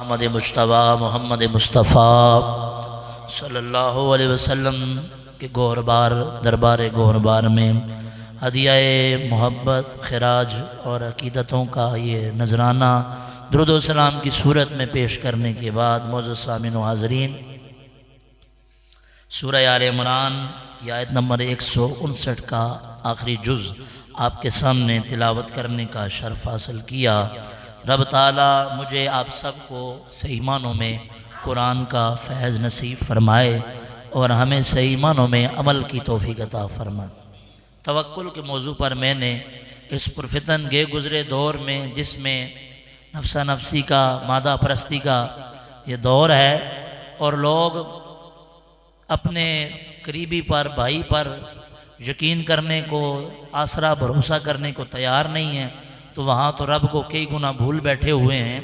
محمد مجتبی محمد مصطفیٰ صلی اللہ علیہ وسلم کے گہربار دربار گہربار میں ہدیہ محبت خراج اور عقیدتوں کا یہ نذرانہ درود و سلام کی صورت میں پیش کرنے کے بعد معزز سامعین و حاضرین، سورہ آل عمران کی آیت نمبر 159 کا آخری جز آپ کے سامنے تلاوت کرنے کا شرف حاصل کیا۔ رب تعالیٰ مجھے آپ سب کو صحیح معنوں میں قرآن کا فیض نصیب فرمائے اور ہمیں صحیح معنوں میں عمل کی توفیق عطا فرمائے۔ توکل کے موضوع پر میں نے اس پرفتن گئے گزرے دور میں، جس میں نفسا نفسی کا مادہ پرستی کا یہ دور ہے اور لوگ اپنے قریبی پر بھائی پر یقین کرنے کو، آسرا بھروسہ کرنے کو تیار نہیں ہیں، تو وہاں تو رب کو کئی گنا بھول بیٹھے ہوئے ہیں۔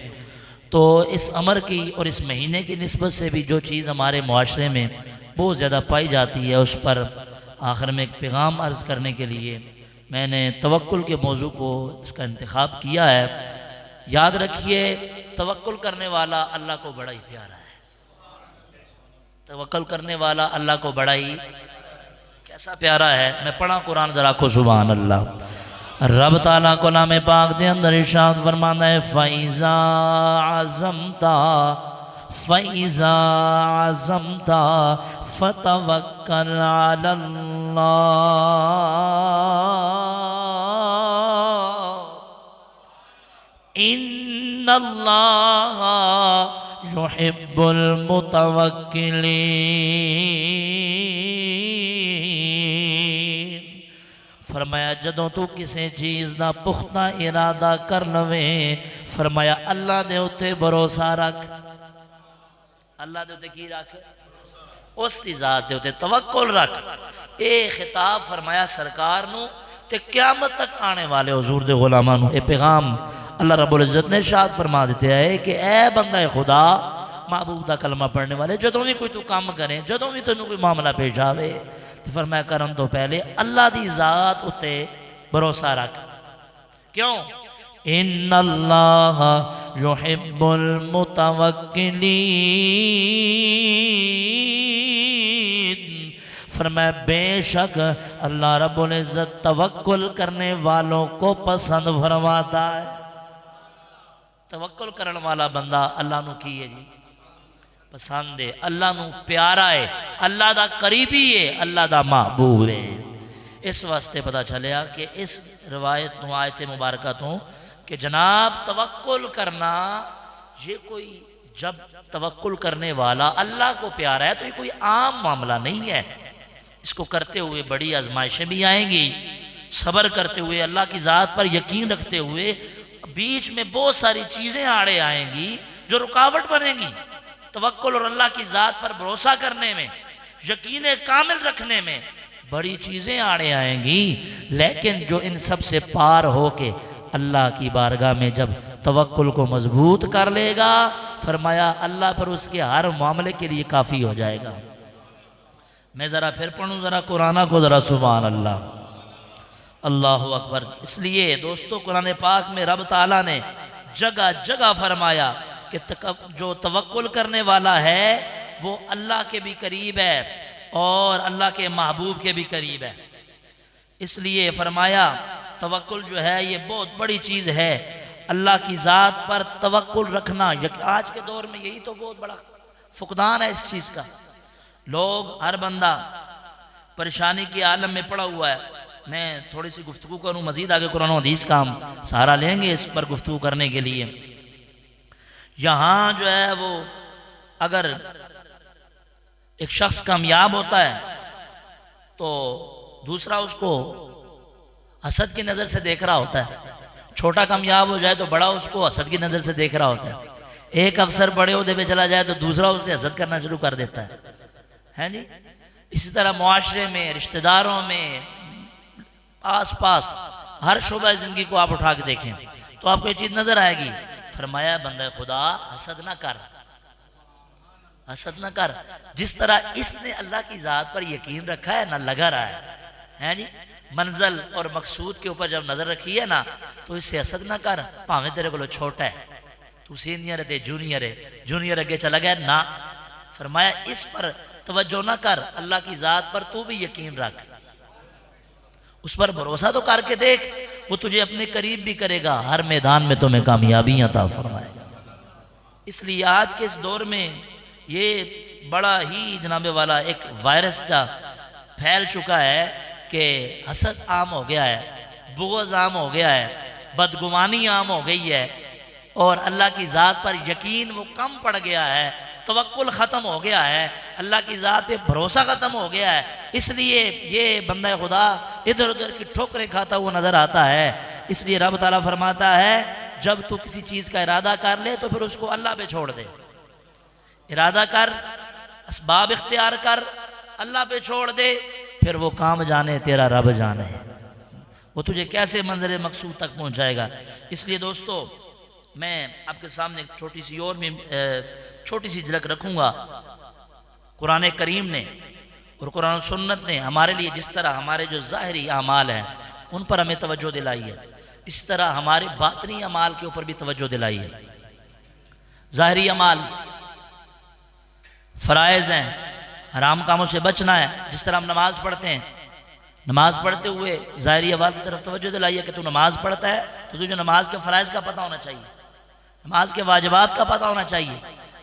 تو اس امر کی اور اس مہینے کی نسبت سے بھی جو چیز ہمارے معاشرے میں بہت زیادہ پائی جاتی ہے، اس پر آخر میں ایک پیغام عرض کرنے کے لیے میں نے توکل کے موضوع کو اس کا انتخاب کیا ہے۔ یاد رکھیے، توکل کرنے والا اللہ کو بڑا ہی پیارا ہے۔ توکل کرنے والا اللہ کو بڑا ہی کیسا پیارا ہے۔ میں پڑھا قرآن ذرا کو، سبحان اللہ۔ رب تعالیٰ کلام پاک دے اندر ارشاد فرماتا ہے، فَإِذَا عَزَمْتَ فَتَوَكَّلْ عَلَى اللَّهِ إِنَّ اللَّهَ يُحِبُّ الْمُتَوَكِّلِينَ۔ فرمایا جدوں تو کسی چیز دا پختہ ارادہ کر لویں، فرمایا اللہ دے اتے بھروسہ رکھ۔ اللہ دے اتے کی رکھ؟ اس دی ذات دے اتے توکل رکھ۔ اے خطاب فرمایا سرکار نو تے قیامت تک آنے والے حضور دے غلامان نو۔ اے پیغام اللہ رب العزت نے ارشاد فرما دیتے ہیں کہ اے بندہ خدا، محبوب دا کلمہ پڑھنے والے، جدوں بھی کوئی تو کام کرے، جدوں بھی تینوں کوئی معاملہ پیش آوے، تو فرمایا کرن تو پہلے اللہ دی ذات اتے بھروسہ رکھ۔ کیوں؟ ان اللہ یحب المتوکلین۔ فرمایا بے شک اللہ رب العزت توکل کرنے والوں کو پسند فرماتا ہے۔ توکل کرنے والا بندہ اللہ نو کی ہے جی پسند ہے، اللہ نو پیارا ہے، اللہ دا قریبی ہے، اللہ دا محبوب ہے۔ اس واسطے پتہ چلیا کہ اس روایت تو آیت مبارکہ تو کہ جناب توکل کرنا، یہ کوئی جب توکل کرنے والا اللہ کو پیارا ہے تو یہ کوئی عام معاملہ نہیں ہے۔ اس کو کرتے ہوئے بڑی آزمائشیں بھی آئیں گی، صبر کرتے ہوئے اللہ کی ذات پر یقین رکھتے ہوئے بیچ میں بہت ساری چیزیں آڑے آئیں گی جو رکاوٹ بنیں گی۔ توکل اور اللہ کی ذات پر بھروسہ کرنے میں، یقین کامل رکھنے میں بڑی چیزیں آڑے آئیں گی، لیکن جو ان سب سے پار ہو کے اللہ کی بارگاہ میں جب توکل کو مضبوط کر لے گا، فرمایا اللہ پر اس کے ہر معاملے کے لیے کافی ہو جائے گا۔ میں ذرا پھر پڑھوں ذرا قرآن کو، ذرا سبحان اللہ، اللہ اکبر۔ اس لیے دوستو قرآن پاک میں رب تعالیٰ نے جگہ جگہ فرمایا کہ جو توکل کرنے والا ہے وہ اللہ کے بھی قریب ہے اور اللہ کے محبوب کے بھی قریب ہے۔ اس لیے فرمایا توکل جو ہے یہ بہت بڑی چیز ہے، اللہ کی ذات پر توکل رکھنا۔ آج کے دور میں یہی تو بہت بڑا فقدان ہے اس چیز کا۔ لوگ، ہر بندہ پریشانی کے عالم میں پڑا ہوا ہے۔ میں تھوڑی سی گفتگو کروں، مزید آگے قرآن و حدیث کا ہم سہارا لیں گے اس پر گفتگو کرنے کے لیے۔ یہاں جو ہے وہ اگر ایک شخص کامیاب ہوتا ہے تو دوسرا اس کو حسد کی نظر سے دیکھ رہا ہوتا ہے، چھوٹا کامیاب ہو جائے تو بڑا اس کو حسد کی نظر سے دیکھ رہا ہوتا ہے، ایک افسر بڑے عہدے پہ چلا جائے تو دوسرا اسے حسد کرنا شروع کر دیتا ہے جی۔ اسی طرح معاشرے میں، رشتہ داروں میں، آس پاس ہر شعبہ زندگی کو آپ اٹھا کے دیکھیں تو آپ کو یہ چیز نظر آئے گی۔ فرمایا بندہ خدا حسد نہ کر، حسد نہ کر۔ جس طرح اس نے اللہ کی ذات پر یقین رکھا ہے نہ لگا رہا ہے جی، منزل اور مقصود کے اوپر جب نظر رکھی ہے نا تو اس سے حسد نہ کر، پاویں تیرے کو چھوٹا ہے، تو سینئر ہے جونیئر ہے، جونیئر اگے چلا گیا نا، فرمایا اس پر توجہ نہ کر، اللہ کی ذات پر تو بھی یقین رکھ، اس پر بھروسہ تو کر کے دیکھ، وہ تجھے اپنے قریب بھی کرے گا، ہر میدان میں تمہیں کامیابی عطا فرمائے گا۔ اس لیے آج کے اس دور میں یہ بڑا ہی جناب والا ایک وائرس کا پھیل چکا ہے کہ حسد عام ہو گیا ہے، بغض عام ہو گیا ہے، بدگمانی عام ہو گئی ہے، اور اللہ کی ذات پر یقین وہ کم پڑ گیا ہے، توکل ختم ہو گیا ہے، اللہ کی ذات پہ بھروسہ ختم ہو گیا ہے۔ اس لیے یہ بندہ خدا ادھر ادھر کی ٹھوکریں کھاتا ہوا نظر آتا ہے۔ اس لیے رب تعالیٰ فرماتا ہے جب تو کسی چیز کا ارادہ کر لے تو پھر اس کو اللہ پہ چھوڑ دے، ارادہ کر، اسباب اختیار کر، اللہ پہ چھوڑ دے، پھر وہ کام جانے تیرا رب جانے، وہ تجھے کیسے منظر مقصود تک پہنچائے گا۔ اس لیے دوستو میں آپ کے سامنے ایک چھوٹی سی جھلک رکھوں گا۔ قرآن کریم نے اور قرآن و سنت نے ہمارے لیے جس طرح ہمارے جو ظاہری اعمال ہیں ان پر ہمیں توجہ دلائی ہے، اس طرح ہمارے باطنی اعمال کے اوپر بھی توجہ دلائی ہے۔ ظاہری اعمال فرائض ہیں، حرام کاموں سے بچنا ہے، جس طرح ہم نماز پڑھتے ہیں، نماز پڑھتے ہوئے ظاہری اعمال کی طرف توجہ دلائی ہے کہ تو نماز پڑھتا ہے تو تجھے نماز کے فرائض کا پتہ ہونا چاہیے، نماز کے واجبات کا پتہ ہونا چاہیے،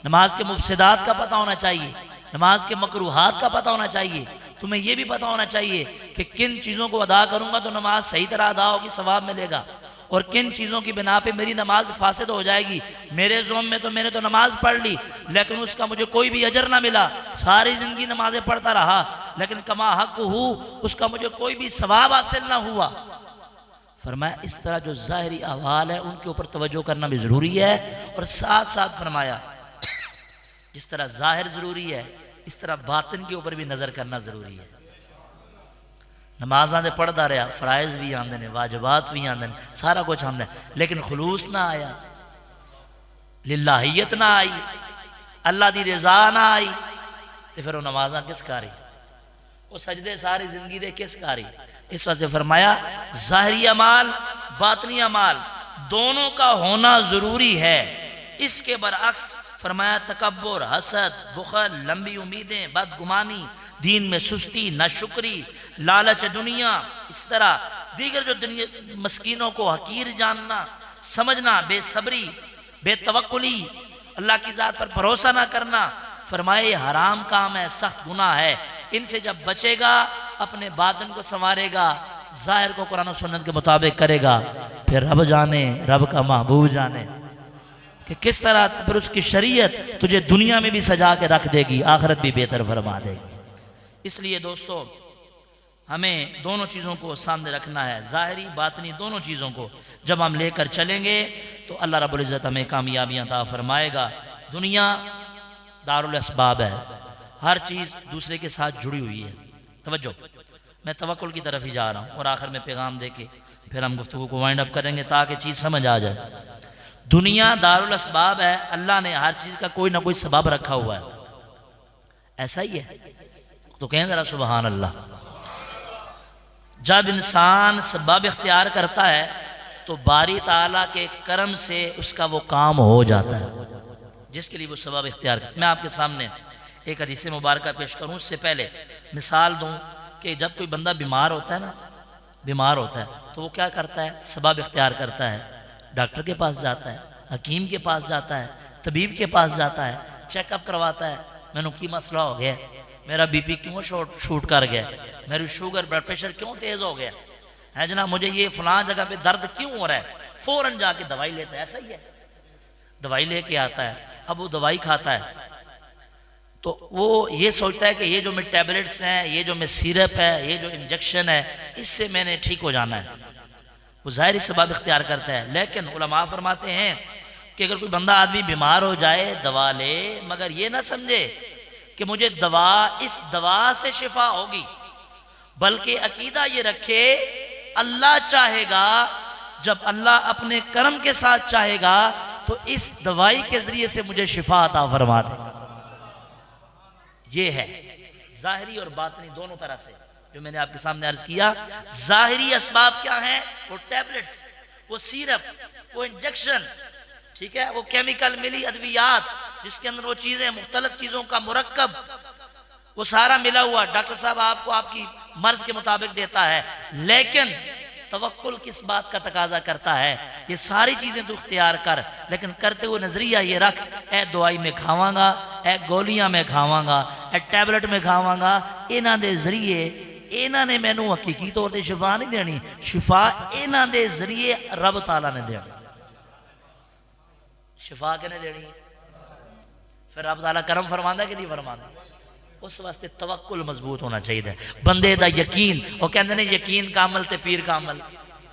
نماز کے مفسدات کا پتہ ہونا چاہیے، نماز کے مکروہات کا پتہ ہونا چاہیے، تمہیں یہ بھی پتہ ہونا چاہیے کہ کن چیزوں کو ادا کروں گا تو نماز صحیح طرح ادا ہوگی، ثواب ملے گا، اور کن چیزوں کی بنا پہ میری نماز فاسد ہو جائے گی، میرے ذوم میں تو میں نے تو نماز پڑھ لی لیکن اس کا مجھے کوئی بھی اجر نہ ملا، ساری زندگی نمازیں پڑھتا رہا لیکن کما حق اس کا مجھے کوئی بھی ثواب حاصل نہ ہوا۔ فرمایا اس طرح جو ظاہری احوال ہے ان کے اوپر توجہ کرنا بھی ضروری ہے، اور ساتھ ساتھ فرمایا جس طرح ظاہر ضروری ہے اس طرح باطن کے اوپر بھی نظر کرنا ضروری ہے۔ نمازاں دے پڑھدا رہا، فرائض بھی آندے نے، واجبات بھی آندے نے، سارا کچھ آندے لیکن خلوص نہ آیا، للہیت نہ آئی، اللہ دی رضا نہ آئی، تو پھر وہ نمازاں کس کاری، وہ سجدے ساری زندگی دے کس کاری۔ اس وجہ سے فرمایا ظاہری اعمال باطنی اعمال دونوں کا ہونا ضروری ہے۔ اس کے برعکس فرمایا تکبر، حسد، بخل، لمبی امیدیں، بدگمانی، دین میں سستی، ناشکری، لالچ دنیا، اس طرح دیگر جو دنیا مسکینوں کو حقیر جاننا، سمجھنا، بے صبری، بے توکلی، اللہ کی ذات پر بھروسہ نہ کرنا، فرمائے یہ حرام کام ہے، سخت گناہ ہے، ان سے جب بچے گا اپنے باطن کو سنوارے گا، ظاہر کو قرآن و سنت کے مطابق کرے گا، پھر رب جانے، رب کا محبوب جانے کہ کس طرح پھر اس کی شریعت تجھے دنیا میں بھی سجا کے رکھ دے گی، آخرت بھی بہتر فرما دے گی۔ اس لیے دوستو ہمیں دونوں چیزوں کو سامنے رکھنا ہے، ظاہری باطنی دونوں چیزوں کو جب ہم لے کر چلیں گے تو اللہ رب العزت ہمیں کامیابیاں عطا فرمائے گا۔ دنیا دارالاسباب ہے، ہر چیز دوسرے کے ساتھ جڑی ہوئی ہے۔ توجہ، میں توکل کی طرف ہی جا رہا ہوں اور آخر میں پیغام دے کے پھر ہم گفتگو کو وائنڈ اپ کریں گے تاکہ چیز سمجھ آ جائے۔ دنیا دارالاسباب ہے، اللہ نے ہر چیز کا کوئی نہ کوئی سبب رکھا ہوا ہے، ایسا ہی ہے تو کہیں ذرا سبحان اللہ۔ جب انسان سبب اختیار کرتا ہے تو باری تعالیٰ کے کرم سے اس کا وہ کام ہو جاتا ہے جس کے لیے وہ سبب اختیار کرتا ہے۔ میں آپ کے سامنے ایک حدیث مبارکہ پیش کروں، اس سے پہلے مثال دوں کہ جب کوئی بندہ بیمار ہوتا ہے نا، بیمار ہوتا ہے تو وہ کیا کرتا ہے، سبب اختیار کرتا ہے، ڈاکٹر کے پاس جاتا ہے، حکیم کے پاس جاتا ہے، طبیب کے پاس جاتا ہے، چیک اپ کرواتا ہے، میں نے کی مسئلہ ہو گیا، میرا بی پی کیوں شوٹ کر گیا، میری شوگر بلڈ پریشر کیوں تیز ہو گیا ہے جناب، مجھے یہ فلاں جگہ پہ درد کیوں ہو رہا ہے، فوراً جا کے دوائی لیتا ہے، ایسا ہی ہے، دوائی لے کے آتا ہے، اب وہ دوائی کھاتا ہے تو وہ یہ سوچتا ہے کہ یہ جو میں ٹیبلٹس ہیں، یہ جو میں سیرپ ہے، یہ جو انجیکشن ہے، اس سے میں نے ٹھیک ہو جانا ہے، وہ ظاہری سبب اختیار کرتا ہے۔ لیکن علماء فرماتے ہیں کہ اگر کوئی بندہ آدمی بیمار ہو جائے دوا لے، مگر یہ نہ سمجھے کہ مجھے اس دوا سے شفا ہوگی، بلکہ عقیدہ یہ رکھے اللہ چاہے گا، جب اللہ اپنے کرم کے ساتھ چاہے گا تو اس دوائی کے ذریعے سے مجھے شفا عطا فرما دے۔ یہ ہے ظاہری اور باطنی دونوں طرح سے جو میں نے آپ کے سامنے عرض کیا۔ ظاہری اسباب کیا ہیں؟ وہ ٹیبلٹس، وہ سیرپ، وہ انجیکشن، ٹھیک ہے، وہ کیمیکل ملی ادویات جس کے اندر وہ چیزیں مختلف چیزوں کا مرکب وہ سارا ملا ہوا، ڈاکٹر صاحب آپ کو آپ کی مرض کے مطابق دیتا ہے، لیکن توکل کس بات کا تقاضا کرتا ہے؟ یہ ساری چیزیں تو اختیار کر، لیکن کرتے ہوئے نظریہ یہ رکھ، اے دوائی میں کھاواں گا، اے گولیاں میں کھاواں گا، اے ٹیبلٹ میں کھاواں گا، انہاں دے ذریعے انہاں نے مینوں حقیقی طور تے شفا نہیں دینی، شفا انہاں دے ذریعے رب تعالیٰ نے دینی۔ شفا کنے دینی؟ پھر رب تعالیٰ کرم فرماندا کہ نہیں فرماندا؟ اس واسطے توکل مضبوط ہونا چاہیے، بندے دا یقین۔ وہ کہندے نے یقین کامل تے پیر کامل،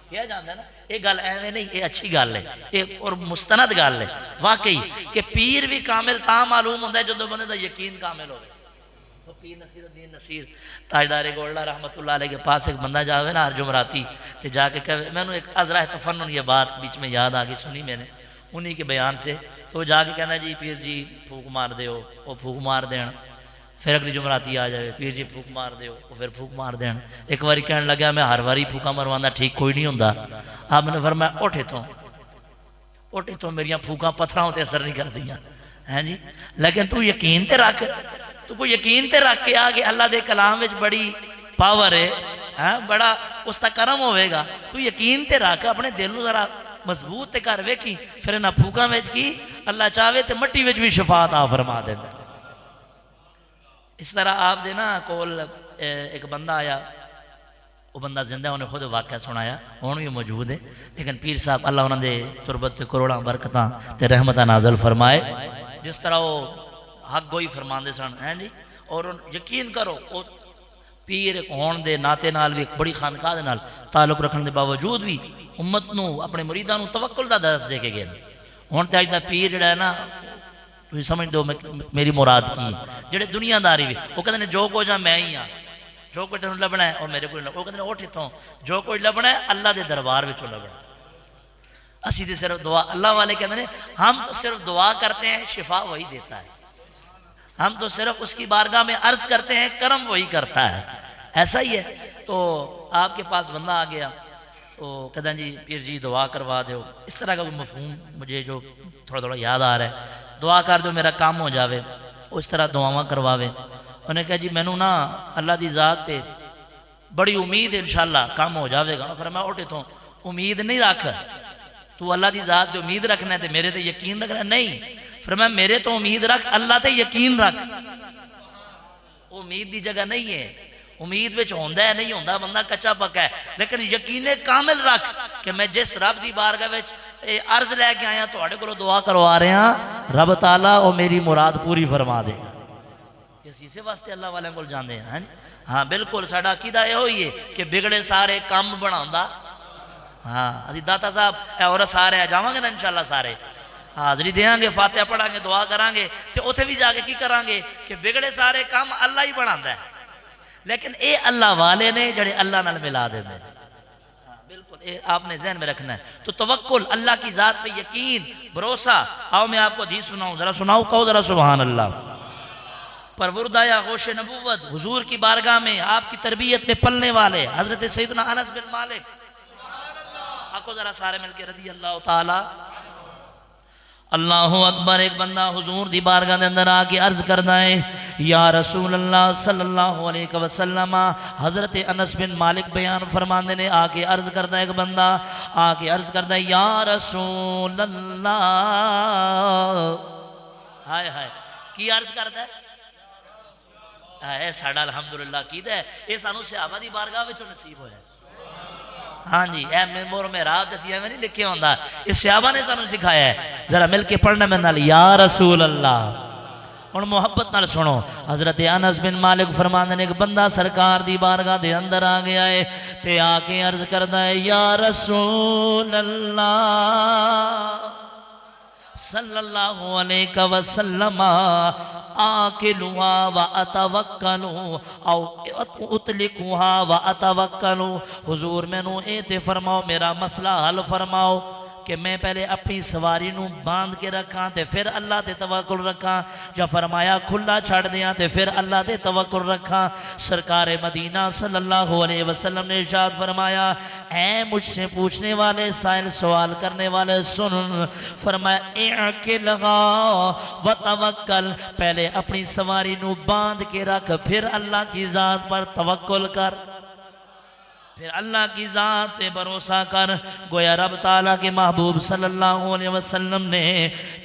کیا جاندا ہے نا، یہ گل ایویں نہیں، یہ اچھی گل ہے، یہ اور مستند گل ہے واقعی کہ پیر بھی کامل تا معلوم ہوتا ہے جدو بندے دا یقین کامل ہوئے۔ وہ پیر نصیر الدین نصیر تاجدار گولڈا رحمت اللہ علیہ کے پاس ایک بندہ جاوے نا ہر جمعراتی تے جا کے کہے، میں نے ایک عذرہ تفنن یہ بات بیچ میں یاد آ گئی، سنی میں نے انہی کے بیان سے، تو وہ جا کے کہنا جی پیر جی پھوک مار دیو، وہ پھوک مار دین، پھر اگلی جمعراتی آ جائے، پیر جی پھوک مار دیو، وہ پھر پھوک مار دین۔ ایک باری کہنے لگا میں ہر باری پھوکا مروانا ٹھیک کوئی نہیں ہوندا، آپ نے فرمایا اٹھے تو میریاں پھوکاں پتھراں ہوتے اثر نہیں کر دیاں ہیں جی، لیکن تو یقین تے رکھ، تو کوئی یقین تے رکھ کے آگے اللہ دے کلام وچ بڑی پاور ہے، بڑا اس تا کرم ہوئے گا، تو یقین تے رکھ، اپنے دل نو ذرا مضبوط تے کر ویکھی، پھر انہاں پھوکاں وچ کی اللہ چاہے تے مٹی وچ بھی شفا عطا فرما دیندا۔ اس طرح آپ دے نا کول ایک بندہ آیا، وہ بندہ زندہ انہیں خود واقعہ سنایا، انہوں بھی موجود ہے، لیکن پیر صاحب اللہ انہوں نے تربت تے کروڑاں برکتاں تے رحمتاں نازل فرمائے، جس طرح وہ حق گوئی فرماندے سن ہیں جی، اور یقین کرو وہ پیر ہون دے ناتے نال بھی ایک بڑی خانقاہ دے نال تعلق رکھنے دے باوجود بھی امت نو اپنے مریداں نو توکل دا درس دے کے گئے۔ ہن تے اج دا پیر جڑا ہے نا، تسی سمجھ دو میری مراد کی ہے، جڑے دنیا داری بھی وہ کہتے ہیں جو کچھ میں ہی ہاں، جو کچھ تینوں لبنا ہے اور میرے کو وہ کہتے ہیں اٹھ اتھوں، جو کچھ لبنا ہے اللہ دے دربار وچوں لبنا ہے۔ اسی تے صرف دعا، اللہ والے کہتے ہیں ہم تو صرف دعا کرتے ہیں، شفا وہی دیتا ہے، ہم تو صرف اس کی بارگاہ میں عرض کرتے ہیں، کرم وہی کرتا ہے، ایسا ہی ہے۔ تو آپ کے پاس بندہ آ گیا، تو کہتے ہیں جی پیر جی دعا کروا دو، اس طرح کا کوئی مفہوم مجھے جو تھوڑا یاد آ رہا ہے، دعا کر دو میرا کام ہو جاوے، اس طرح دعاواں کرواوے۔ انہوں نے کہا جی میں نو نا اللہ دی ذات تے بڑی امید انشاءاللہ کام ہو جاوے گا۔ فرمایا اٹھے تو امید نہیں رکھ، تو اللہ دی ذات جو امید رکھنا ہے تے میرے تے یقین رکھنا ہے، نہیں، فرمایا میرے تو امید رکھ، اللہ تے یقین رکھ۔ امید دی جگہ نہیں ہے، امید وچ ہوندا ہے نہیں ہوندا بندہ کچا پکا ہے، لیکن یقین کامل رکھ کہ میں جس رب دی بارگاہ وچ عرض لے کے آیا تواڈے کولوں دعا کروا رہے ہاں، رب تعالیٰ او میری مراد پوری فرما دے گا۔ اسی واسطے اللہ والے کول جاندے ہیں، ہاں بالکل ساڈا عقیدہ یہ ہوئی ہے کہ بگڑے سارے کام بناوندا، ہاں اسی داتا صاحب اے عورت سارے جاواں گے نا انشاءاللہ سارے حاضری دیاں گے، فاتحہ پڑھاں گے، دعا کران گے، تے اوتھے بھی جا کے کی کران گے کہ بگڑے سارے کام اللہ ہی بناندا ہے، لیکن اے اللہ والے نے جڑے اللہ نال ملا دے دے، بالکل اے آپ نے ذہن میں رکھنا ہے۔ تو توکل، اللہ کی ذات پہ یقین، بھروسہ۔ آؤ میں آپ کو حدیث سناؤں، ذرا سناؤ، کہو ذرا سبحان اللہ۔ پروردہ غوش نبوت حضور کی بارگاہ میں آپ کی تربیت میں پلنے والے حضرت سیدنا انس بن مالک، آکو ذرا سارے مل کے رضی اللہ تعالی۔ اللہ اکبر۔ ایک بندہ حضور دی بارگاہ دے اندر آ کے عرض کرنا ہے، یا رسول اللہ صلی اللہ علیہ وسلم۔ حضرت انس بن مالک بیان فرماندے نے، آ کے عرض کرتا ہے ایک بندہ، آ کے عرض کرتا ہے یا رسول اللہ، ہائے ہائے کی عرض کرتا ہے؟ اے ساڑا الحمدللہ کیتا ہے، اے سانو صحابہ دی بارگاہ وچوں نصیب ہویا ہے۔ ہاں جی، اے ممبر میں راہ دسی میں نہیں لکھے ہوندا، اس صحابہ نے سانو سکھایا ہے۔ ذرا مل کے پڑھنا میں نال، یا رسول اللہ۔ اور محبت نال سنو، حضرت انس بن مالک فرماندے نے ایک بندہ سرکار دی بارگاہ دے اندر آ گیا ہے تے آ کے عرض کردا ہے، یا رسول اللہ صلی اللہ علیہ وسلم، آکلوہا و اتوکلو او اتلکوہا و اتوکلو۔ حضور میں نو اے تے فرماؤ، میرا مسئلہ حل فرماؤ، کہ میں پہلے اپنی سواری نو باندھ کے رکھاں تے پھر اللہ تے توکل رکھاں، یا فرمایا کھلا چھڑ دیاں تے پھر اللہ تے توکل رکھاں؟ سرکار مدینہ صلی اللہ علیہ وسلم نے ارشاد فرمایا اے مجھ سے پوچھنے والے سائل سوال کرنے والے سن، فرمایا اعقلھا وتوکل، پہلے اپنی سواری نو باندھ کے رکھ پھر اللہ کی ذات پر توکل کر، پھر اللہ کی ذات پہ بھروسہ کر۔ گویا رب تعالیٰ کے محبوب صلی اللہ علیہ وسلم نے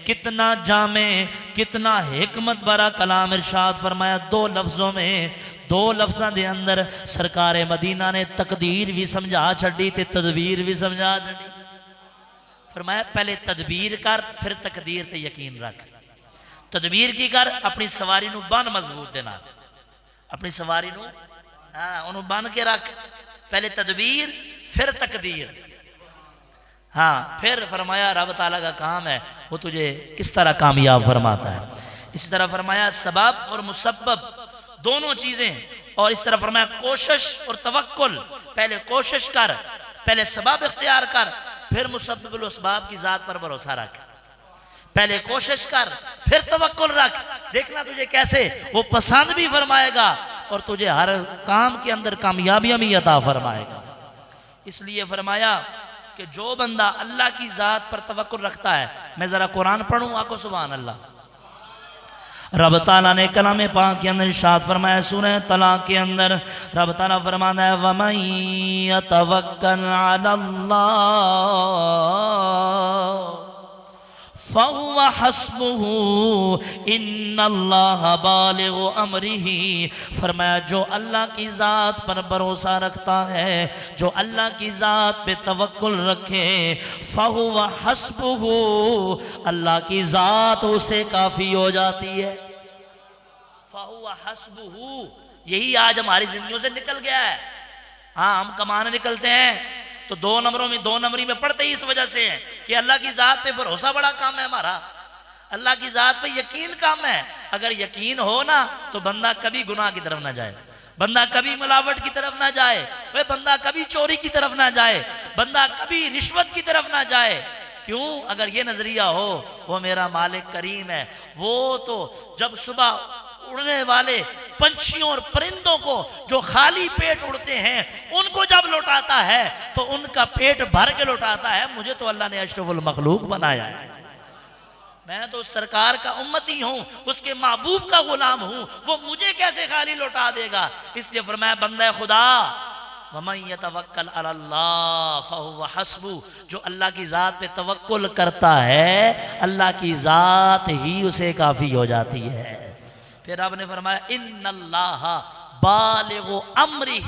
کتنا جامع کتنا حکمت بھرا کلام ارشاد فرمایا، دو لفظوں میں، دو لفظوں دے اندر سرکار مدینہ نے تقدیر بھی سمجھا چھڑی تے تدبیر بھی سمجھا چھڑی۔ فرمایا پہلے تدبیر کر پھر تقدیر تے یقین رکھ۔ تدبیر کی کر؟ اپنی سواری نو بن مضبوط دینا، اپنی سواری نو انہوں بن کے رکھ، پہلے تدبیر پھر تقدیر۔ پھر فرمایا رب تعالیٰ کا کام ہے وہ تجھے کس طرح کامیاب فرماتا ہے۔ اسی طرح فرمایا سبب اور مسبب دونوں چیزیں، اور اس طرح فرمایا کوشش اور توکل، پہلے کوشش کر، پہلے سبب اختیار کر، پھر مسبب الاسباب کی ذات پر بھروسہ رکھ، پہلے کوشش کر پھر توکل رکھ، دیکھنا تجھے کیسے وہ پسند بھی فرمائے گا اور تجھے ہر کام کے اندر کامیابیاں بھی عطا فرمائے گا۔ اس لیے فرمایا کہ جو بندہ اللہ کی ذات پر توکل رکھتا ہے، میں ذرا قرآن پڑھوں آقا سبحان اللہ۔ رب تعالیٰ نے کلام پاک کے اندر ارشاد فرمایا سورہ طلاق کے اندر رب تعالیٰ فرماتا ہے وَمَن يَتَوَكَّلْ عَلَى اللَّهِ فَهُوَ حَسْبُهُ إِنَّ اللَّهَ بَالِغُ أَمْرِهِ، فرمایا جو اللہ کی ذات پر بھروسہ رکھتا ہے، جو اللہ کی ذات پہ توکل رکھے، فَهُوَ حَسْبُهُ، اللہ کی ذات اسے کافی ہو جاتی ہے۔ فَهُوَ حَسْبُهُ یہی آج ہماری زندگیوں سے نکل گیا ہے۔ ہم کمانے نکلتے ہیں تو دو نمبری میں پڑھتے ہی اس وجہ سے ہیں کہ اللہ کی ذات پہ بھروسہ بڑا کام ہے ہمارا، اللہ کی ذات پہ یقین کام ہے۔ اگر یقین ہو نا تو بندہ کبھی گناہ کی طرف نہ جائے، بندہ کبھی ملاوٹ کی طرف نہ جائے، بندہ کبھی چوری کی طرف نہ جائے، بندہ کبھی رشوت کی طرف نہ جائے۔ کیوں؟ اگر یہ نظریہ ہو وہ میرا مالک کریم ہے، وہ تو جب صبح اڑنے والے پنچھیوں اور پرندوں کو جو خالی پیٹ اڑتے ہیں ان کو جب لوٹاتا ہے تو ان کا پیٹ بھر کے لوٹاتا ہے۔ مجھے تو اللہ نے اشرف المخلوق بنایا ہے، میں تو سرکار کا امتی ہوں، اس کے محبوب کا غلام ہوں، وہ مجھے کیسے خالی لوٹا دے گا؟ اس لیے فرمایا بندہ خدا وَمَن يَتَوَكَّلْ عَلَى اللَّهِ فَهُوَ حَسْبُهُ، جو اللہ کی ذات پہ توکل کرتا ہے اللہ کی ذات ہی اسے کافی ہو جاتی ہے۔ پھر رب نے فرمایا ان اللہ بالغ امرہ،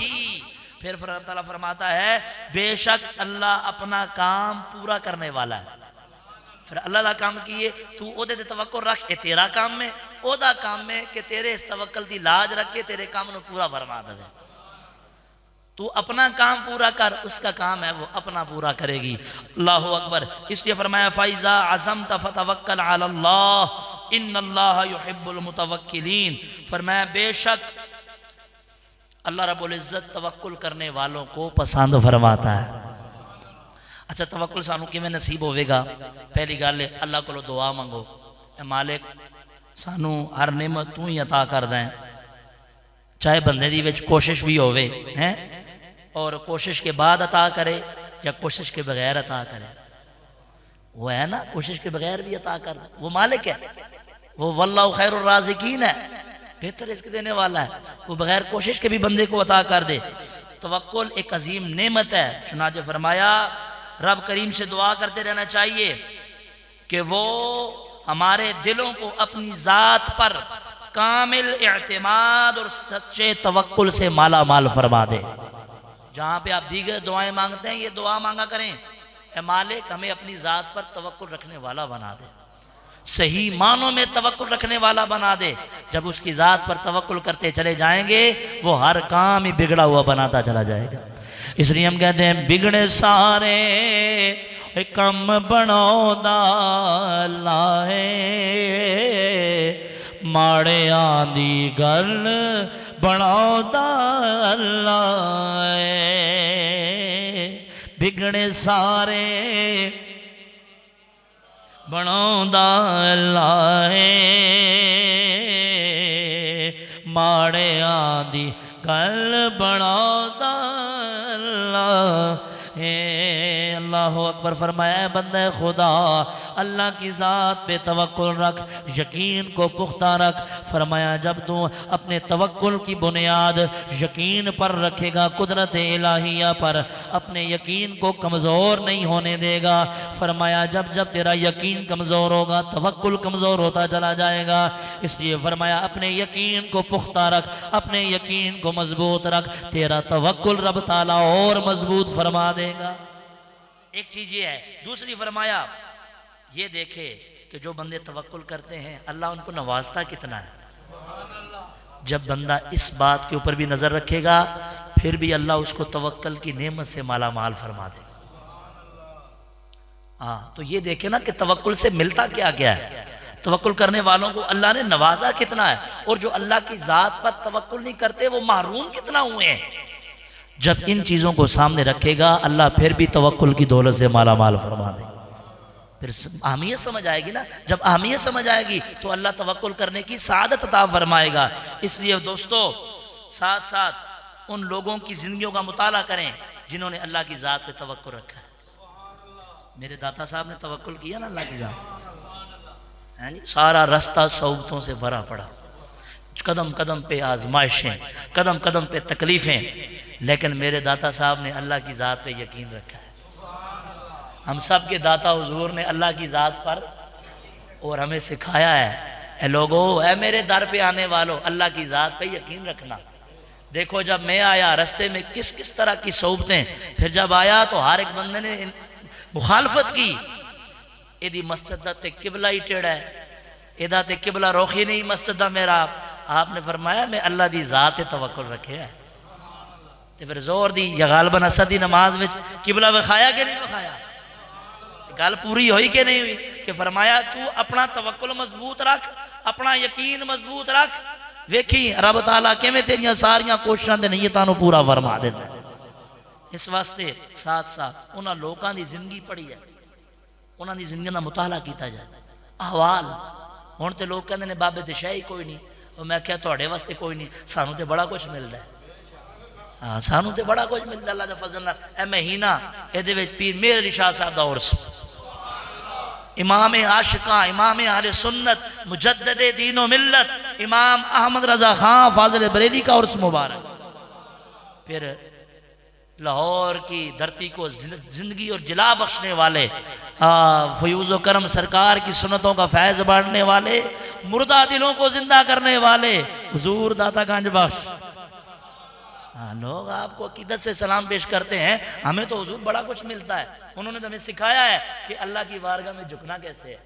پھر رب تعالیٰ فرماتا ہے بے شک اللہ اپنا کام پورا کرنے والا ہے۔ پھر اللہ دا کام کیے تو او دے توکل رکھ، اے تیرا کام میں، او دا کام میں کہ تیرے اس توکل دی لاج رکھ کے تیرے کام نو پورا فرما دے۔ تو اپنا کام پورا کر، اس کا کام ہے وہ اپنا پورا کرے گی۔ اللہ اکبر۔ اس لیے فرمایا فَإِذَا عَزَمْتَ فَتَوَكَّلْ عَلَى اللَّهِ إِنَّ اللَّهَ يُحِبُّ الْمُتَوَكِّلِينَ، فرمایا بے شک اللہ رب العزت توکل کرنے والوں کو پسند فرماتا ہے۔ اچھا توکل سانو کیویں نصیب ہوئے گا؟ پہلی گل ہے اللہ کو دعا منگو، اے مالک سانو ہر نعمت تو ہی عطا کر دیں، چاہے بندے دی وچ کوشش بھی ہوئے ہیں اور کوشش کے بعد عطا کرے یا کوشش کے بغیر عطا کرے، وہ ہے نا کوشش کے بغیر بھی عطا کر دے، وہ مالک ہے، وہ واللہ خیر الرازقین ہے، بہتر رزق دینے والا ہے، وہ بغیر کوشش کے بھی بندے کو عطا کر دے۔ توکل ایک عظیم نعمت ہے، چنانچہ فرمایا رب کریم سے دعا کرتے رہنا چاہیے کہ وہ ہمارے دلوں کو اپنی ذات پر کامل اعتماد اور سچے توکل سے مالا مال فرما دے۔ جہاں پہ آپ دیگر دعائیں مانگتے ہیں یہ دعا مانگا کریں، اے مالک ہمیں اپنی ذات پر توکل رکھنے والا بنا دے، صحیح معنوں میں توکل رکھنے والا بنا دے۔ جب اس کی ذات پر توکل کرتے چلے جائیں گے وہ ہر کام ہی بگڑا ہوا بناتا چلا جائے گا۔ اس لیے ہم کہتے ہیں بگڑے سارے کم بناؤ دا لائے، ماڑے آندی گل بناؤ دا لائے، بگڑے سارے ਬਣਾਉਂਦਾ ਅੱਲਾ ਏ ਮਾੜਿਆਂ ਦੀ ਗੱਲ ਬਣਾਉਂਦਾ ਅੱਲਾ ہے اللہ اکبر فرمایا ہے بندہ خدا اللہ کی ذات پہ توکل رکھ یقین کو پختہ رکھ فرمایا جب تو اپنے توکل کی بنیاد یقین پر رکھے گا قدرت الہیہ پر اپنے یقین کو کمزور نہیں ہونے دے گا فرمایا جب جب تیرا یقین کمزور ہوگا توکل کمزور ہوتا چلا جائے گا اس لیے فرمایا اپنے یقین کو پختہ رکھ اپنے یقین کو مضبوط رکھ تیرا توکل رب تعالیٰ اور مضبوط فرما دے گا ایک چیز یہ ہے دوسری فرمایا یہ دیکھے کہ جو بندے توکل کرتے ہیں اللہ ان کو نوازتا کتنا ہے جب بندہ اس بات کے اوپر بھی نظر رکھے گا پھر بھی اللہ اس کو توکل کی نعمت سے مالا مال فرما دے گا تو یہ دیکھیں نا کہ توکل سے ملتا کیا کیا ہے توکل کرنے والوں کو اللہ نے نوازا کتنا ہے اور جو اللہ کی ذات پر توکل نہیں کرتے وہ محروم کتنا ہوئے ہیں جب ان چیزوں کو سامنے رکھے گا اللہ پھر بھی توکل کی دولت سے مالا مال فرما دے پھر اہمیت سمجھ آئے گی نا جب اہمیت سمجھ آئے گی تو اللہ توکل کرنے کی سعادت عطا فرمائے گا اس لیے دوستو ساتھ ساتھ ان لوگوں کی زندگیوں کا مطالعہ کریں جنہوں نے اللہ کی ذات پہ توکل رکھا ہے میرے داتا صاحب نے توکل کیا نا اللہ کی ذات سارا رستہ صعوبتوں سے بھرا پڑا قدم قدم پہ آزمائشیں قدم قدم پہ تکلیفیں لیکن میرے داتا صاحب نے اللہ کی ذات پہ یقین رکھا ہے ہم سب کے داتا حضور نے اللہ کی ذات پر اور ہمیں سکھایا ہے اے لوگو اے میرے در پہ آنے والو اللہ کی ذات پہ یقین رکھنا دیکھو جب میں آیا رستے میں کس کس طرح کی صعوبتیں پھر جب آیا تو ہر ایک بندے نے مخالفت کی ایدی مسجد دا تے قبلہ ہی ٹیڑا ہے ایدہ تے قبلہ روخی نہیں مسجد دا میرا آپ نے فرمایا میں اللہ دی ذات توکل رکھے ہے تے پھر زور دی یا غالباً اسد دی نماز وچ قبلہ وکھایا کہ نہیں وکھایا گل پوری ہوئی کہ نہیں ہوئی کہ فرمایا تو اپنا توکل مضبوط رکھ اپنا یقین مضبوط رکھ ویکھی رب تعالیٰ کہ میں تیریاں ساریاں کوششاں دے نیتاں نو پورا فرما دیتا ہے اس واسطے ساتھ ساتھ انہاں لوکاں دی زندگی پڑھی ہے انہاں دی زندگی دا مطالعہ کیتا جائے احوال ہن تے لوگ کہندے نے بابے تے شے ہی کوئی نہیں اور میں کہیا تہاڈے واسطے کوئی نہیں سانو تے بڑا کچھ ملدا ہے سانو تے بڑا کچھ ملدا اللہ دے فضل نال اے مہینہ ایدے وچ پیر میر علی شاہ صاحب دا عرس امام عاشقاں امام اہل سنت مجدد دین و ملت امام احمد رضا خان فاضل بریلی کا عرس مبارک پھر لاہور کی دھرتی کو زندگی اور جلا بخشنے والے فیوز و کرم سرکار کی سنتوں کا فیض بانٹنے والے مردہ دلوں کو زندہ کرنے والے حضور داتا گنج بخش لوگ آپ کو عقیدت سے سلام پیش کرتے ہیں ہمیں تو حضور بڑا کچھ ملتا ہے انہوں نے تو ہمیں سکھایا ہے کہ اللہ کی بارگاہ میں جھکنا کیسے ہے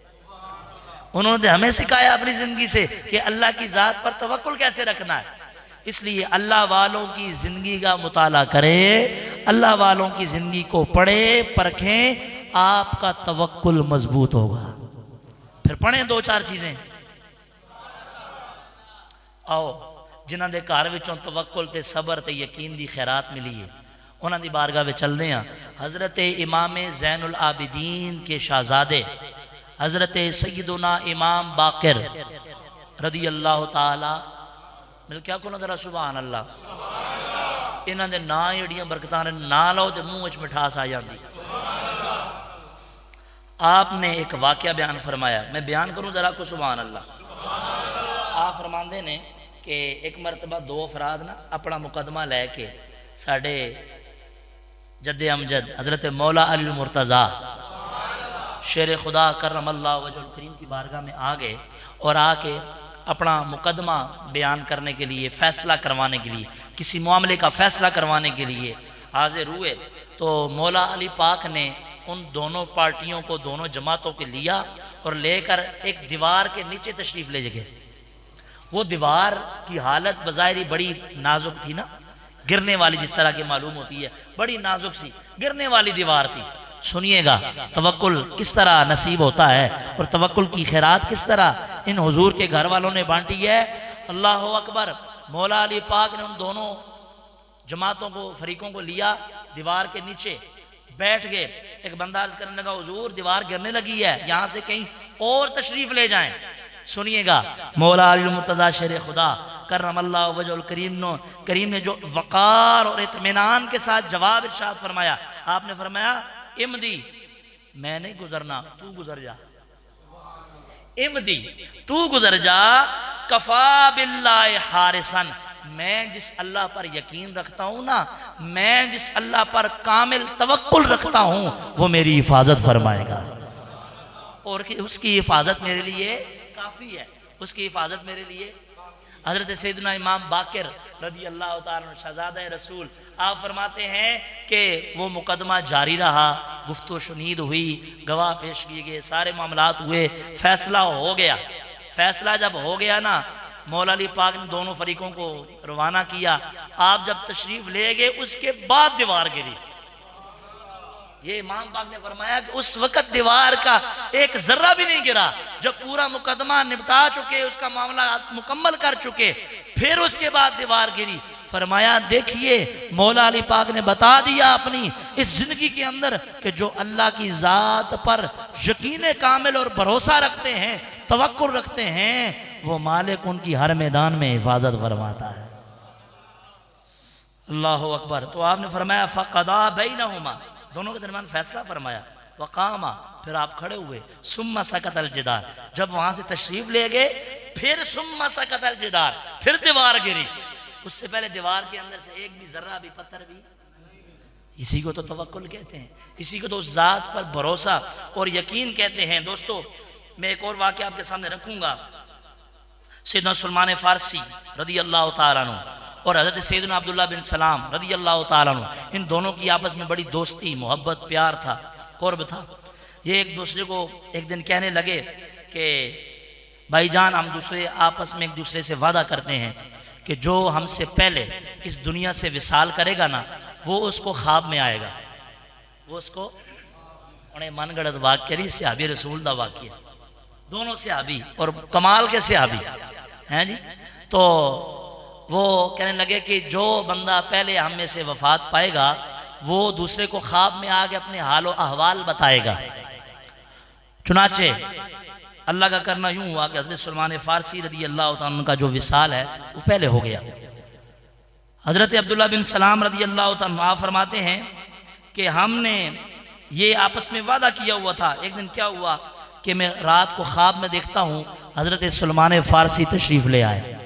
انہوں نے ہمیں سکھایا اپنی زندگی سے کہ اللہ کی ذات پر توکل کیسے رکھنا ہے اس لیے اللہ والوں کی زندگی کا مطالعہ کرے اللہ والوں کی زندگی کو پڑھے پرکھیں آپ کا توکل مضبوط ہوگا پھر پڑھیں دو چار چیزیں آؤ جنہاں دے گھر وچوں توکل تے صبر تے یقین دی خیرات ملی ہے انہاں دی بارگاہ وچ چلدے ہیں حضرت امام زین العابدین کے شہزادے حضرت سیدنا امام باقر رضی اللہ تعالی مل کیا کہنا ذرا سبحان اللہ انہاں دے نا جڑیاں برکتاں نے نا لو تے منہ وچ مٹھاس آ جاندی آپ نے ایک واقعہ بیان فرمایا میں بیان کروں ذرا کو سبحان اللہ آپ فرماندے نے کہ ایک مرتبہ دو افراد نا اپنا مقدمہ لے کے ساڑھے جد امجد حضرت مولا علی المرتضیٰ شیر خدا کرم اللہ وجہ الکریم کی بارگاہ میں آگئے اور آ کے اپنا مقدمہ بیان کرنے کے لیے فیصلہ کروانے کے لیے کسی معاملے کا فیصلہ کروانے کے لیے حاضر ہوئے تو مولا علی پاک نے ان دونوں پارٹیوں کو دونوں جماعتوں کے لیا اور لے کر ایک دیوار کے نیچے تشریف لے گئے وہ دیوار کی حالت بظاہری بڑی نازک تھی نا گرنے والی جس طرح کی معلوم ہوتی ہے بڑی نازک سی گرنے والی دیوار تھی سنیے گا توکل کس طرح نصیب ہوتا ہے اور توکل کی خیرات کس طرح ان حضور کے گھر والوں نے بانٹی ہے اللہ اکبر مولا علی پاک نے ان دونوں جماعتوں کو فریقوں کو لیا دیوار کے نیچے بیٹھ گئے. ایک بندہ عرض کرنے لگا حضور دیوار گرنے لگی ہے, یہاں سے کہیں اور تشریف لے جائیں. سنیے گا مولا علی المرتضیٰ شیر خدا کرم اللہ وجہ کریم نے جو وقار اور اطمینان کے ساتھ جواب ارشاد فرمایا. آپ نے فرمایا امدی, میں نہیں گزرنا, تو گزر جا. امدی, تو گزر جا. کفا باللہ حارسن, میں جس اللہ پر یقین رکھتا ہوں نا, میں جس اللہ پر کامل توکل رکھتا ہوں, وہ میری حفاظت فرمائے گا. اور اس کی حفاظت میرے لیے کافی ہے, اس کی حفاظت میرے لیے. حضرت سیدنا امام باقر رضی اللہ تعالیٰ عنہ شہزادہ رسول, آپ فرماتے ہیں کہ وہ مقدمہ جاری رہا, گفت و شنید ہوئی, گواہ پیش کیے گئے, سارے معاملات ہوئے, فیصلہ ہو گیا. فیصلہ جب ہو گیا نا, مولا علی پاک نے دونوں فریقوں کو روانہ کیا. آپ جب تشریف لے گئے اس کے بعد دیوار گری. یہ امام پاک نے فرمایا کہ اس وقت دیوار کا ایک ذرہ بھی نہیں گرا. جب پورا مقدمہ نپٹا چکے, اس کا معاملہ مکمل کر چکے, پھر اس کے بعد دیوار گری. فرمایا دیکھیے مولا علی پاک نے بتا دیا اپنی اس زندگی کے اندر کہ جو اللہ کی ذات پر یقین کامل اور بھروسہ رکھتے ہیں, توکل رکھتے ہیں, وہ مالک ان کی ہر میدان میں حفاظت فرماتا ہے. اللہ اکبر. تو آپ نے فرمایا فقضا بینہما, دونوں کے درمیان فیصلہ فرمایا. وقاما, پھر آپ کھڑے ہوئے. ثم سکت الجدار, جب وہاں سے تشریف لے گئے پھر ثم سکت الجدار, پھر دیوار گری. اس سے پہلے دیوار کے اندر سے ایک بھی ذرہ بھی پتھر بھی. اسی کو تو توکل کہتے ہیں, اسی کو تو اس ذات پر بھروسہ اور یقین کہتے ہیں. دوستو میں ایک اور واقعہ آپ کے سامنے رکھوں گا. سیدنا سلمان فارسی رضی اللہ تعالیٰ عنہ اور حضرت سیدنا عبداللہ بن سلام رضی اللہ تعالیٰ عنہ, ان دونوں کی آپس میں بڑی دوستی, محبت, پیار تھا, قرب تھا. یہ ایک دوسرے کو ایک دن کہنے لگے کہ بھائی جان, ہم دوسرے آپس میں ایک دوسرے سے وعدہ کرتے ہیں کہ جو ہم سے پہلے اس دنیا سے وصال کرے گا نا, وہ اس کو خواب میں آئے گا. وہ اس کو انہیں من گڑت واقعہ نہیں, صحابی رسول دا واقعہ, دونوں صحابی اور کمال کے صحابی ہیں جی. تو وہ کہنے لگے کہ جو بندہ پہلے ہم میں سے وفات پائے گا وہ دوسرے کو خواب میں آگے اپنے حال و احوال بتائے گا. چنانچہ اللہ کا کرنا یوں ہوا کہ حضرت سلمان فارسی رضی اللہ تعالیٰ عنہ کا جو وصال ہے وہ پہلے ہو گیا. حضرت عبداللہ بن سلام رضی اللہ تعالیٰ عنہ فرماتے ہیں کہ ہم نے یہ آپس میں وعدہ کیا ہوا تھا. ایک دن کیا ہوا کہ میں رات کو خواب میں دیکھتا ہوں حضرت سلمان فارسی تشریف لے آئے.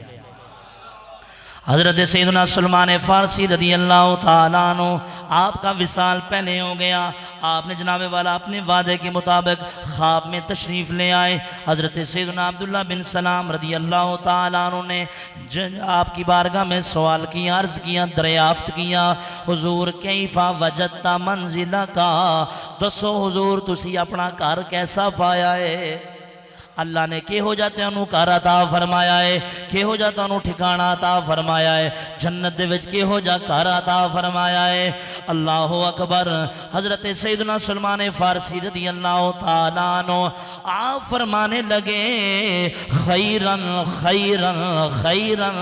حضرت سیدنا سلمان فارسی رضی اللہ تعالیٰ عنہ, آپ کا وصال پہلے ہو گیا. آپ نے جناب والا اپنے وعدے کے مطابق خواب میں تشریف لے آئے. حضرت سیدنا عبداللہ بن سلام رضی اللہ تعالیٰ عنہ نے آپ کی بارگاہ میں سوال کیا, عرض کیا, دریافت کیا, حضور کیفا وجدت منزلکا, دسو حضور تسی اپنا گھر کیسا پایا ہے. اللہ نے کہ ہو جاتے انہوں گھر عطا فرمایا ہے, کہ ہو جاتا انہوں ٹھکانہ عطا فرمایا ہے, جنت دے وچ کہ ہو جا گھر عطا فرمایا ہے. اللہ اکبر. حضرت سیدنا سلمان فارسی رضی اللہ تعالیٰ عنہ آپ فرمانے لگے خیرن خیرن خیرن,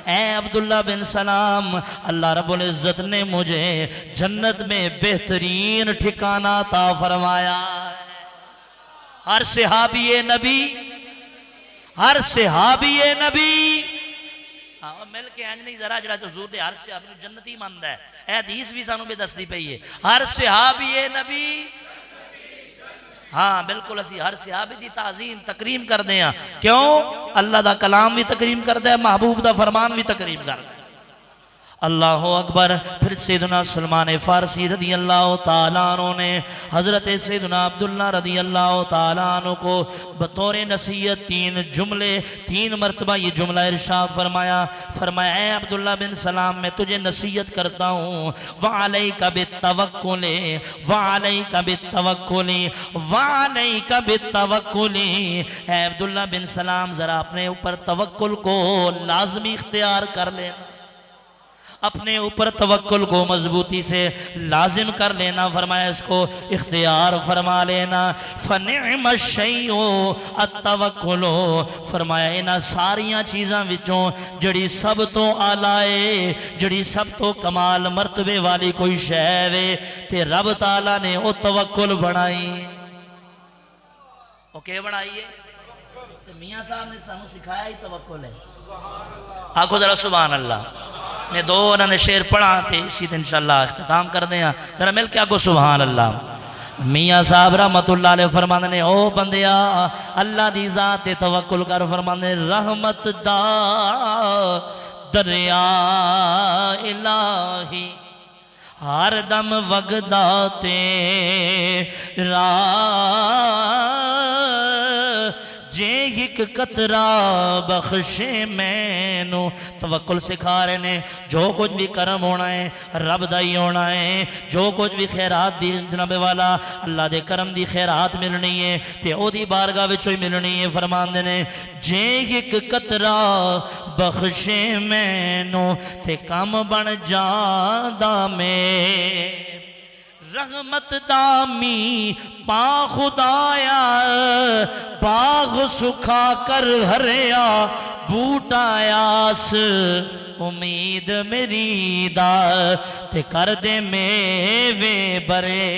اے عبداللہ بن سلام, اللہ رب العزت نے مجھے جنت میں بہترین ٹھکانہ عطا فرمایا. ہر صحابی نبی, ہر صحابی نبی مل کے انج نہیں ذرا جڑا حضور دے ہر صحابی جنتی مند ہے. اے حدیث بھی سانوں پہ دستی پئی ہے, ہر صحابی نبی. ہاں بالکل, اسی ہر صحابی دی تعظیم تکریم کر دیں. کیوں؟ اللہ دا کلام بھی تکریم کر دے, محبوب دا فرمان بھی تکریم کر دے. اللہ اکبر. پھر سیدنا سلمان فارسی رضی اللہ تعالیٰ عنہ نے حضرت سیدنا عبداللہ رضی اللہ تعالیٰ عنہ کو بطور نصیحت تین مرتبہ یہ جملہ ارشاد فرمایا. فرمایا اے عبداللہ بن سلام, میں تجھے نصیحت کرتا ہوں, وعلیک بالتوکل وعلیک بالتوکل وعلیک بالتوکل. اے عبداللہ بن سلام, ذرا اپنے اوپر توکل کو لازمی اختیار کر لینا. اپنے اوپر توکل کو مضبوطی سے لازم کر لینا، فرمایا اس کو اختیار فرما لینا۔ فَنِعْمَ الشَّيْءُ التَّوَكُّلُ، فرمایا انہاں ساریاں چیزاں وچوں جڑی سب تو آلائے، جڑی سب تو کمال مرتبے والی کوئی شے وے تے رب تعالیٰ نے او توکل بنائی۔ او کہ بنائیے؟ میاں صاحب نے سانو سکھایا ہی توکل ہے۔ آکھو ذرا سبحان اللہ۔ میں دو انہوں نے شعر پڑھا تھے، اسی دن انشاءاللہ اختتام کر دیں، ذرا مل کے آکھو سبحان اللہ۔ میاں صاحب رحمت اللہ علیہ فرماندے نے او بندیا اللہ دی ذات تے توکل کر، فرماندے رحمت دا دریا الہی ہر دم وگدا تیرا، جے ایک قطرہ بخشے مینوں۔ توکل سکھا رہے نے جو کچھ بھی کرم ہونا ہے رب دا ہی ہونا ہے، جو کچھ بھی خیرات دی جناب والا اللہ دے کرم دی خیرات ملنی ہے تے او دی بارگاہ وچوں ہی ملنی ہے۔ فرماندے نے جے ایک قطرہ بخشے مینوں تے کم بن جاندا میں، رحمت دامی پا خدایا باغ سکھا کر ہریا بوٹا یاس، امید میری دا تے کر دے میوے برے۔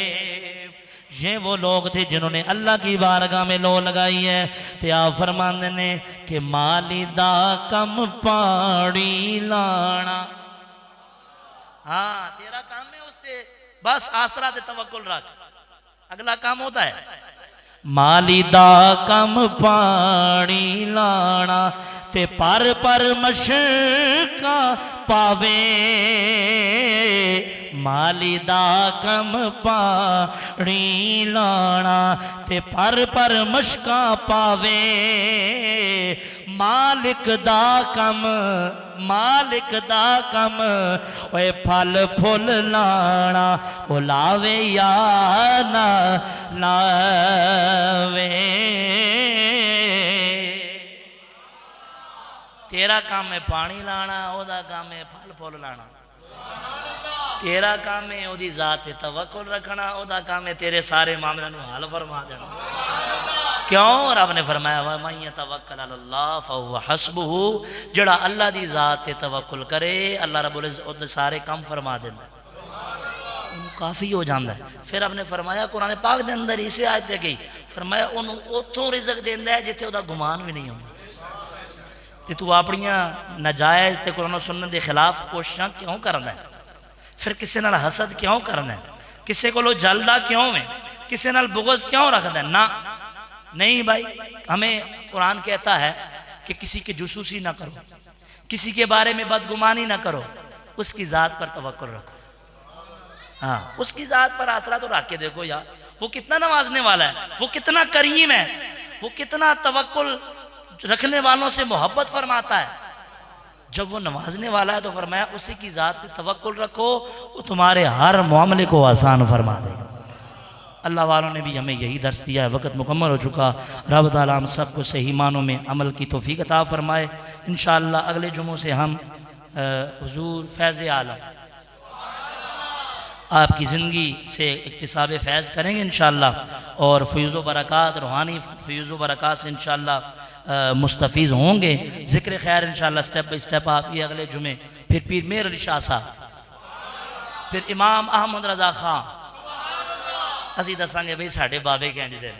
یہ وہ لوگ تھے جنہوں نے اللہ کی بارگاہ میں لو لگائی ہے تے آپ فرماندے نے کہ مالی دا کم پاڑی لانا۔ ہاں تیرا کام ہے اس تے بس آسرا تے توکل رکھ، اگلا کام ہوتا ہے مالی دا کم پانی لانا تے پر پر مشکا پاوے، مالی دا کم پانی لانا تے پر پر مشکا پاوے، مالک دا کم مالک دا کم اوے پھل پھل لانا، او لاوے یا نہ لاوے۔ تیرا کام ہے پانی لانا، او دا کام ہے پھل پھل لانا۔ تیرا کام ہے او دی ذات توکل رکھنا، او دا کام ہے تیرے سارے معاملے نو حل فرما دینا۔ کیوں؟ رب نے فرمایا وَمَن يَتَوَكَّلْ عَلَى اللَّهِ فَهُوَ حَسْبُهُ، جڑا اللہ دی ذات تے توکل کرے اللہ رب العزت سارے کام فرما دینا، کافی ہو جاندہ ہے۔ پھر آپ نے فرمایا قرآن پاک دے اندر اسے آیت تے گئی، فرمایا انہوں اتھوں رزق دیندہ ہے جتے دا گمان بھی نہیں ہوندہ۔ تے تو اپنیاں نجائز تے قرآن و سنت دے خلاف کوششاں کیوں کرنا ہے؟ پھر کسے نال حسد کیوں کرنا ہے؟ کسے کو لو جلدہ کیوں ہے؟ کسے نال بغض کیوں رکھتا ہے؟ نہ نہیں بھائی، ہمیں قرآن کہتا ہے کہ کسی کے جسوسی نہ کرو، کسی کے بارے میں بدگمانی نہ کرو، اس کی ذات پر توکل رکھو۔ ہاں اس کی ذات پر آسرا تو رکھ کے دیکھو یار، وہ کتنا نوازنے والا ہے، وہ کتنا کریم ہے، وہ کتنا توکل رکھنے والوں سے محبت فرماتا ہے۔ جب وہ نوازنے والا ہے تو فرمایا اسی کی ذات پر توکل رکھو، وہ تمہارے ہر معاملے کو آسان فرما دے گا۔ اللہ والوں نے بھی ہمیں یہی درس دیا ہے، وقت مکمل ہو چکا۔ رب تعالیٰ ہم سب کو صحیح معنوں میں عمل کی توفیق عطا فرمائے۔ انشاءاللہ اگلے جمعوں سے ہم حضور فیض عالم آپ کی زندگی سے اکتساب فیض کریں گے انشاءاللہ، اور فیض و برکات روحانی فیض و برکات سے انشاءاللہ مستفیض ہوں گے۔ ذکر خیر انشاءاللہ سٹیپ بائی سٹیپ آپ یہ اگلے جمعے، پھر پیر میر علی شاہ صاحب، پھر امام احمد رضا خان، اسی دساں گے بھئی ساڑھے بابے کینڈی دے